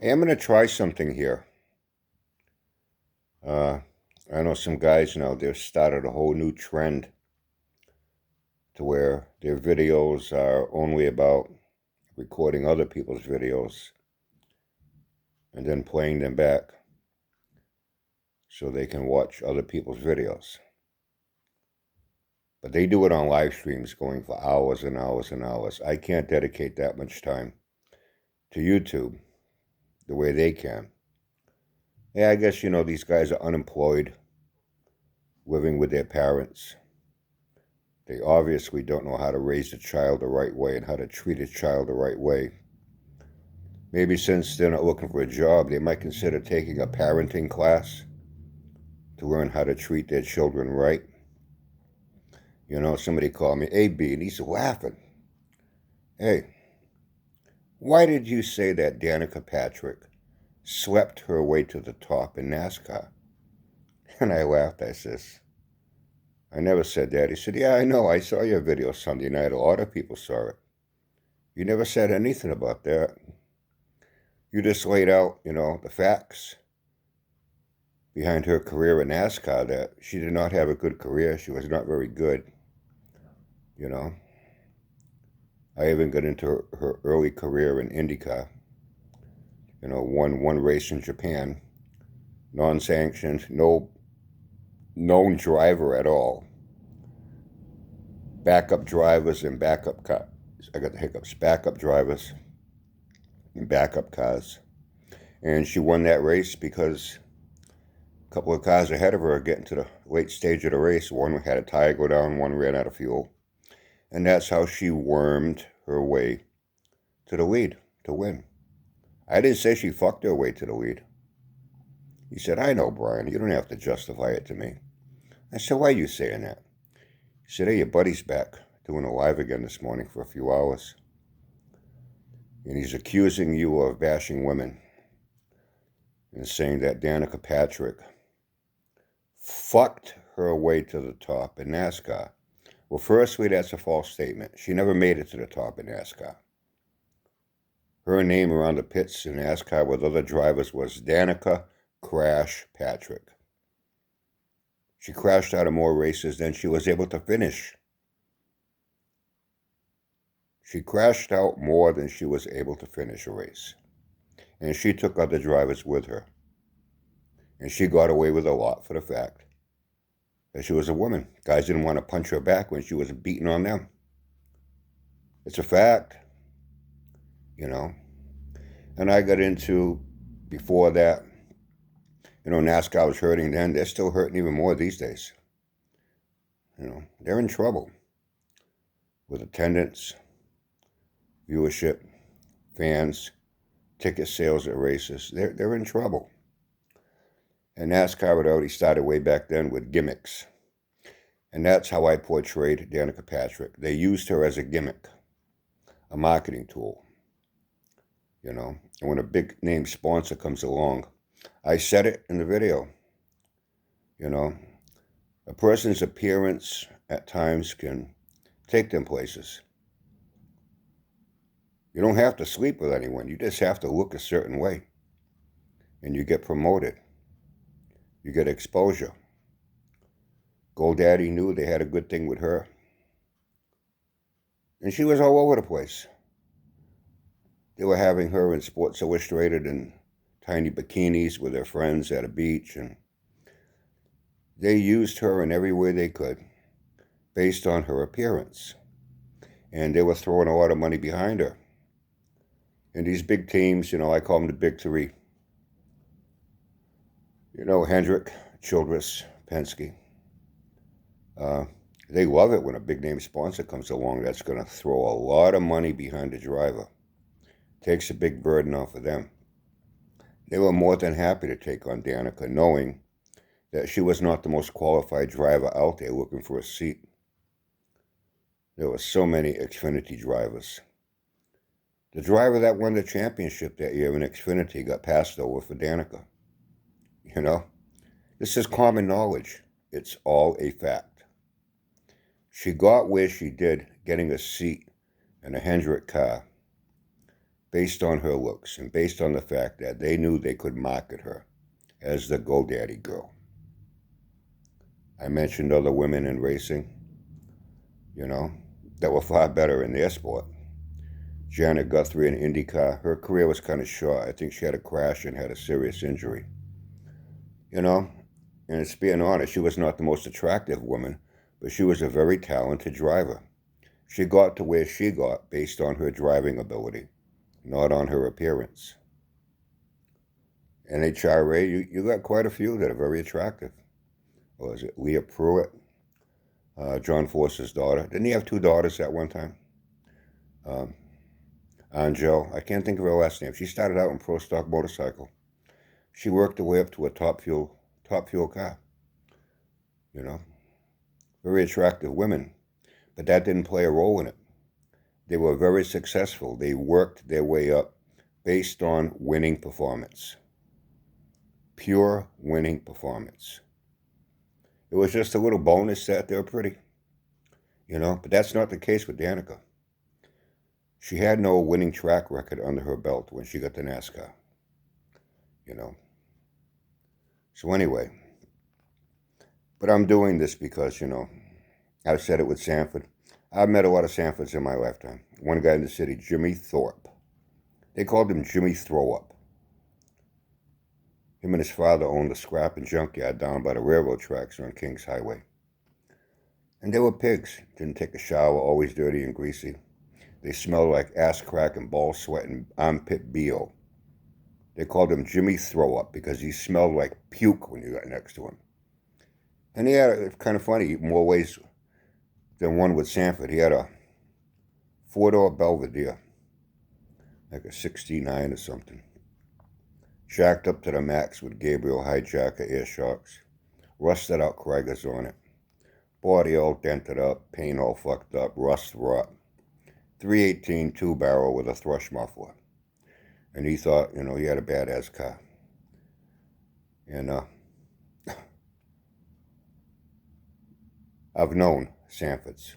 Hey, I'm going to try something here. Uh, I know some guys now, they've started a whole new trend to where their videos are only about recording other people's videos and then playing them back so they can watch other people's videos. But they do it on live streams going for hours and hours and hours. I can't dedicate that much time to YouTube the way they can. Yeah, I guess, these guys are unemployed, living with their parents. They obviously don't know how to raise a child the right way and how to treat a child the right way. Maybe since they're not looking for a job, they might consider taking a parenting class to learn how to treat their children right. Somebody called me AB and he's laughing. Hey, why did you say that Danica Patrick swept her way to the top in NASCAR? And I laughed. I says, I never said that. He said, yeah, I know. I saw your video Sunday night. A lot of people saw it. You never said anything about that. You just laid out, the facts behind her career in NASCAR, that she did not have a good career. She was not very good, you know. I even got into her early career in IndyCar, won one race in Japan, non-sanctioned, no known driver at all. Backup drivers and backup cars. I got the hiccups. Backup drivers and backup cars. And she won that race because a couple of cars ahead of her getting to the late stage of the race. One had a tire go down, one ran out of fuel. And that's how she wormed her way to the lead to win. I didn't say she fucked her way to the lead. He said, I know, Brian. You don't have to justify it to me. I said, why are you saying that? He said, hey, your buddy's back doing a live again this morning for a few hours. And he's accusing you of bashing women and saying that Danica Patrick fucked her way to the top in NASCAR. Well, firstly, that's a false statement. She never made it to the top in NASCAR. Her name around the pits in NASCAR with other drivers was Danica Crash Patrick. She crashed out of more races than she was able to finish. She crashed out more than she was able to finish a race. And she took other drivers with her. And she got away with a lot for the fact that she was a woman. Guys didn't want to punch her back when she was beating on them. It's a fact, And I got into, before that, NASCAR was hurting then. They're still hurting even more these days. They're in trouble with attendance, viewership, fans, ticket sales at races. They're in trouble. And NASCAR had already started way back then with gimmicks. And that's how I portrayed Danica Patrick. They used her as a gimmick, a marketing tool. And when a big name sponsor comes along, I said it in the video, a person's appearance at times can take them places. You don't have to sleep with anyone. You just have to look a certain way. And you get promoted. You get exposure. GoDaddy knew they had a good thing with her. And she was all over the place. They were having her in Sports Illustrated in tiny bikinis with her friends at a beach. And they used her in every way they could based on her appearance. And they were throwing a lot of money behind her. And these big teams, I call them the big three. Hendrick, Childress, Penske. They love it when a big name sponsor comes along that's going to throw a lot of money behind the driver. Takes a big burden off of them. They were more than happy to take on Danica, knowing that she was not the most qualified driver out there looking for a seat. There were so many Xfinity drivers. The driver that won the championship that year in Xfinity got passed over for Danica. This is common knowledge. It's all a fact. She got where she did, getting a seat in a Hendrick car, based on her looks and based on the fact that they knew they could market her as the GoDaddy girl. I mentioned other women in racing, that were far better in their sport. Janet Guthrie in IndyCar, her career was kind of short. I think she had a crash and had a serious injury. And it's being honest, she was not the most attractive woman, but she was a very talented driver. She got to where she got based on her driving ability, not on her appearance. NHRA, you got quite a few that are very attractive. Or is it Leah Pruitt, John Force's daughter? Didn't he have two daughters at one time? Angel, I can't think of her last name. She started out in Pro Stock Motorcycle. She worked her way up to a top fuel car. Very attractive women, but that didn't play a role in it. They were very successful. They worked their way up based on winning performance. Pure winning performance. It was just a little bonus that they were pretty, but that's not the case with Danica. She had no winning track record under her belt when she got to NASCAR, So anyway, but I'm doing this because, I've said it with Sanford. I've met a lot of Sanfords in my lifetime. One guy in the city, Jimmy Thorpe. They called him Jimmy Throw Up. Him and his father owned a scrap and junkyard down by the railroad tracks on Kings Highway. And they were pigs. Didn't take a shower, always dirty and greasy. They smelled like ass crack and ball sweat and armpit BO. They called him Jimmy Throw Up because he smelled like puke when you got next to him. And he had, it's kind of funny, more ways than one with Sanford. He had a four-door Belvedere, like a 69 or something, jacked up to the max with Gabriel hijacker air shocks, rusted out Kreigers on it, body all dented up, paint all fucked up, rust rot, 318 two-barrel with a thrush muffler. And he thought, he had a badass car. And I've known Sanfords.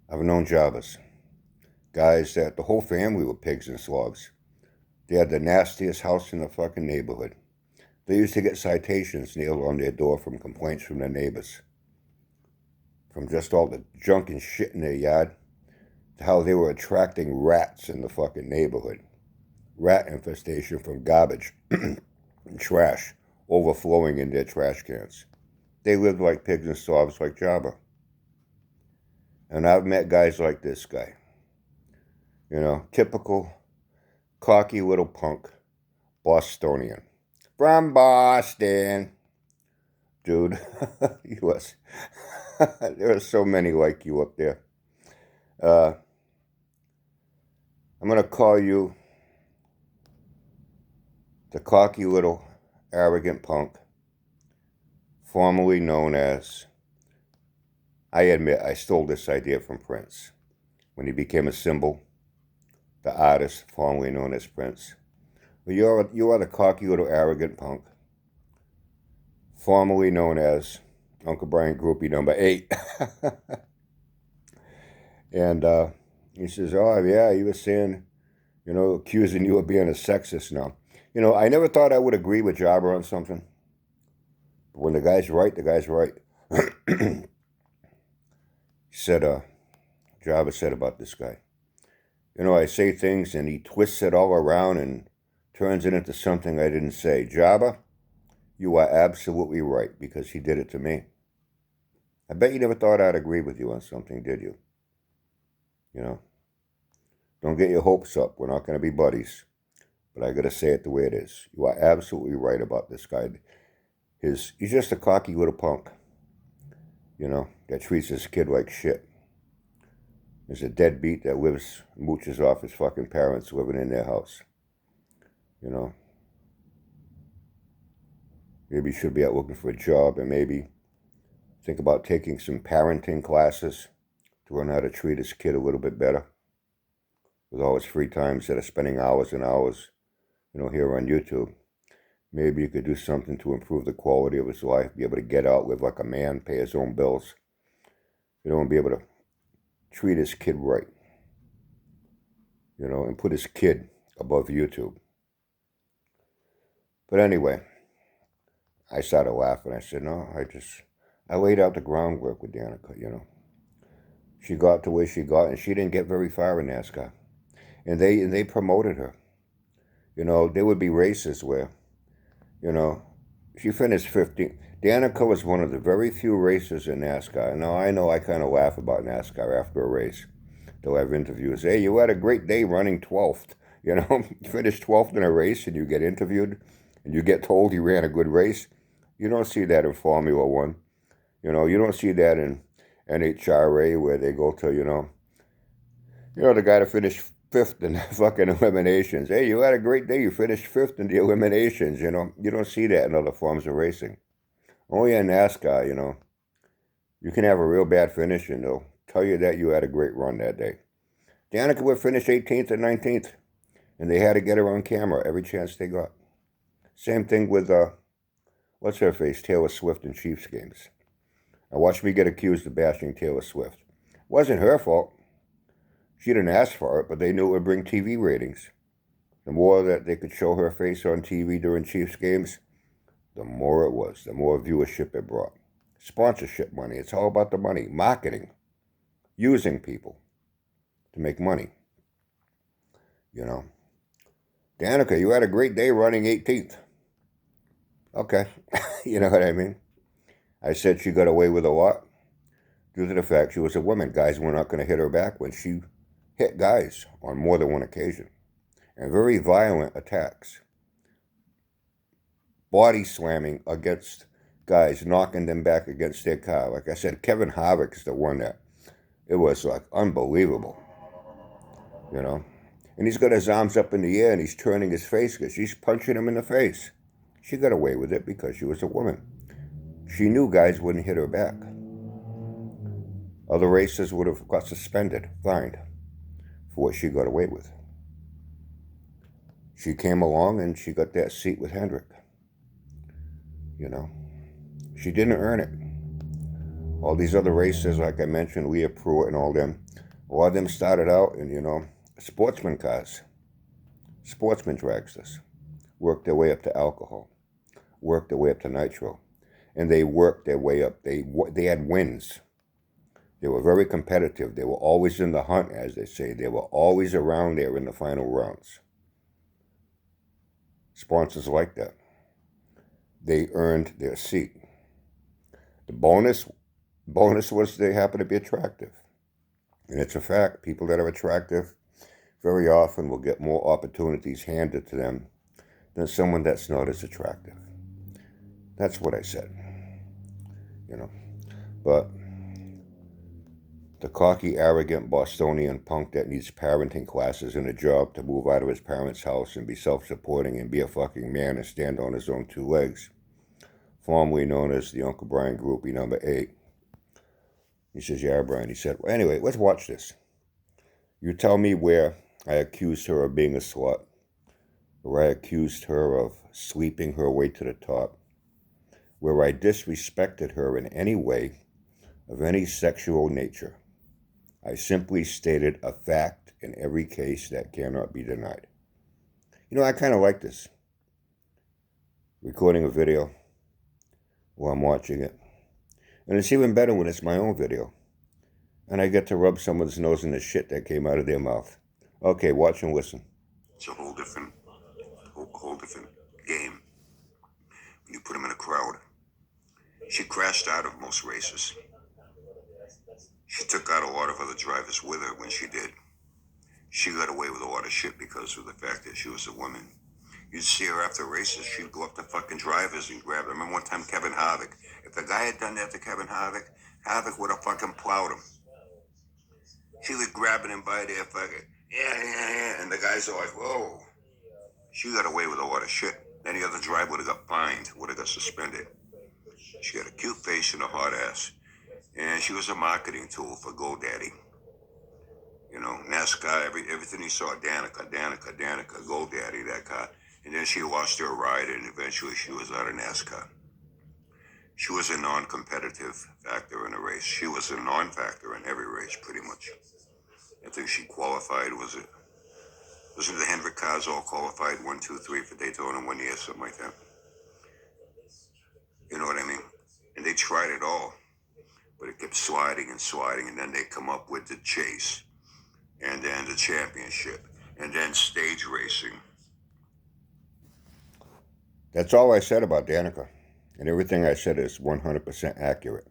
I've known Javas. Guys that the whole family were pigs and slogs. They had the nastiest house in the fucking neighborhood. They used to get citations nailed on their door from complaints from their neighbors. From just all the junk and shit in their yard, to how they were attracting rats in the fucking neighborhood. Rat infestation from garbage and trash overflowing in their trash cans. They lived like pigs and slogs like Jabba. And I've met guys like this guy. Typical cocky little punk Bostonian. From Boston. Dude, he was. There are so many like you up there. I'm going to call you the cocky little arrogant punk, formerly known as, I admit I stole this idea from Prince when he became a symbol, the artist formerly known as Prince. But you are the cocky little arrogant punk, formerly known as Uncle Brian Groupie number 8. And he says, oh, yeah, he was saying, accusing you of being a sexist now. I never thought I would agree with Jabber on something. But when the guy's right, the guy's right. Jabber said about this guy, I say things and he twists it all around and turns it into something I didn't say. Jabber, you are absolutely right because he did it to me. I bet you never thought I'd agree with you on something, did you? Don't get your hopes up. We're not going to be buddies. But I got to say it the way it is. You are absolutely right about this guy. He's just a cocky little punk, that treats his kid like shit. He's a deadbeat that mooches off his fucking parents living in their house. Maybe he should be out looking for a job and maybe think about taking some parenting classes to learn how to treat his kid a little bit better with all his free time instead of spending hours and hours, here on YouTube. Maybe you could do something to improve the quality of his life, be able to get out, live like a man, pay his own bills, and be able to treat his kid right. and put his kid above YouTube. But anyway, I started laughing. I said, no, I laid out the groundwork with Danica. She got to where she got, and she didn't get very far in NASCAR. And they promoted her. There would be races where, you know, she finished 15th. Danica was one of the very few racers in NASCAR. Now, I know I kind of laugh about NASCAR after a race. They'll have interviews. Hey, you had a great day running 12th. You finished 12th in a race and you get interviewed and you get told you ran a good race. You don't see that in Formula One. You don't see that in NHRA where they go to, the guy that finished fifth in the fucking eliminations. Hey, you had a great day. You finished fifth in the eliminations. You don't see that in other forms of racing. Only in NASCAR, you can have a real bad finish and they'll tell you that you had a great run that day. Danica would finish 18th and 19th, and they had to get her on camera every chance they got. Same thing with, what's her face, Taylor Swift in Chiefs games. I watched me get accused of bashing Taylor Swift. It wasn't her fault. She didn't ask for it, but they knew it would bring TV ratings. The more that they could show her face on TV during Chiefs games, the more it was, the more viewership it brought. Sponsorship money, it's all about the money. Marketing, using people to make money. Danica, you had a great day running 18th. Okay, you know what I mean? I said she got away with a lot due to the fact she was a woman. Guys were not going to hit her back when she hit guys on more than one occasion. And very violent attacks. Body slamming against guys, knocking them back against their car. Like I said, Kevin Harvick is the one that, it was like unbelievable, And he's got his arms up in the air and he's turning his face because she's punching him in the face. She got away with it because she was a woman. She knew guys wouldn't hit her back. Other racers would have got suspended, fined, for what she got away with. She came along and she got that seat with Hendrick. She didn't earn it. All these other racers, like I mentioned, Leah Pruitt and all them, a lot of them started out in, sportsman cars, sportsman dragsters, worked their way up to alcohol, worked their way up to nitro, and they worked their way up. They had wins. They were very competitive. They were always in the hunt, as they say. They were always around there in the final rounds. Sponsors like that. They earned their seat. The bonus was they happen to be attractive. And it's a fact. People that are attractive very often will get more opportunities handed to them than someone that's not as attractive. That's what I said. But the cocky, arrogant Bostonian punk that needs parenting classes and a job to move out of his parents' house and be self-supporting and be a fucking man and stand on his own two legs, formerly known as the Uncle Brian Groupie number 8. He says, yeah, Brian. He said, well, anyway, let's watch this. You tell me where I accused her of being a slut, where I accused her of sweeping her way to the top, where I disrespected her in any way of any sexual nature. I simply stated a fact in every case that cannot be denied. I kind of like this. Recording a video while I'm watching it. And it's even better when it's my own video. And I get to rub someone's nose in the shit that came out of their mouth. Okay, watch and listen. It's a whole different game when you put them in a crowd. She crashed out of most races. She took out a lot of other drivers with her when she did. She got away with a lot of shit because of the fact that she was a woman. You'd see her after races, she'd go up to fucking drivers and grab them. I remember one time Kevin Harvick. If the guy had done that to Kevin Harvick, Harvick would have fucking plowed him. She was grabbing him by their fucking, yeah. And the guys are like, whoa. She got away with a lot of shit. Any other driver would have got fined, would have got suspended. She had a cute face and a hot ass. And she was a marketing tool for GoDaddy. NASCAR, everything you saw, Danica, GoDaddy, that car. And then she lost her ride and eventually she was out of NASCAR. She was a non-competitive factor in a race. She was a non-factor in every race, pretty much. I think she qualified, was it Wasn't the Hendrick cars all qualified 1, 2, 3 for Daytona 1 year, something like that? You know what I mean? And they tried it all, but it kept sliding and sliding, and then they come up with the chase, and then the championship, and then stage racing. That's all I said about Danica, and everything I said is 100% accurate.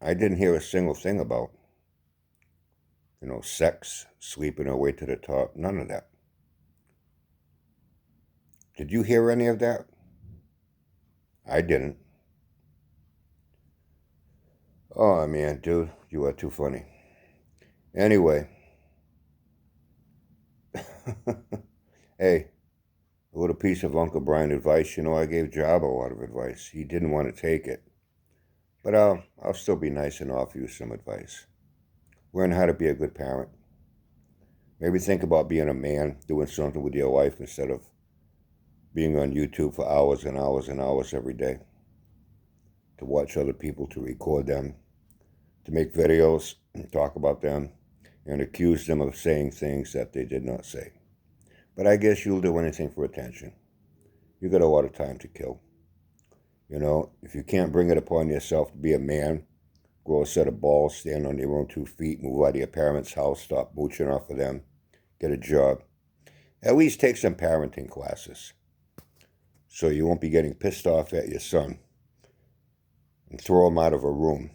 I didn't hear a single thing about, sex, sleeping her way to the top, none of that. Did you hear any of that? I didn't. Oh, man, dude, you are too funny. Anyway, hey, a little piece of Uncle Brian advice. I gave Job a lot of advice. He didn't want to take it. But I'll still be nice and offer you some advice. Learn how to be a good parent. Maybe think about being a man, doing something with your life instead of being on YouTube for hours and hours and hours every day. To watch other people, to record them, to make videos, and talk about them, and accuse them of saying things that they did not say. But I guess you'll do anything for attention. You got a lot of time to kill. If you can't bring it upon yourself to be a man, grow a set of balls, stand on your own 2 feet, move out of your parents' house, stop mooching off of them, get a job. At least take some parenting classes so you won't be getting pissed off at your son and throw him out of a room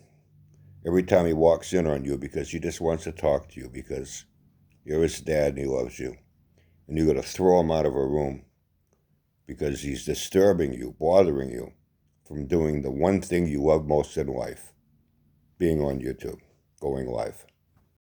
every time he walks in on you because he just wants to talk to you because you're his dad and he loves you. And you got to throw him out of a room because he's disturbing you, bothering you from doing the one thing you love most in life, being on YouTube, going live.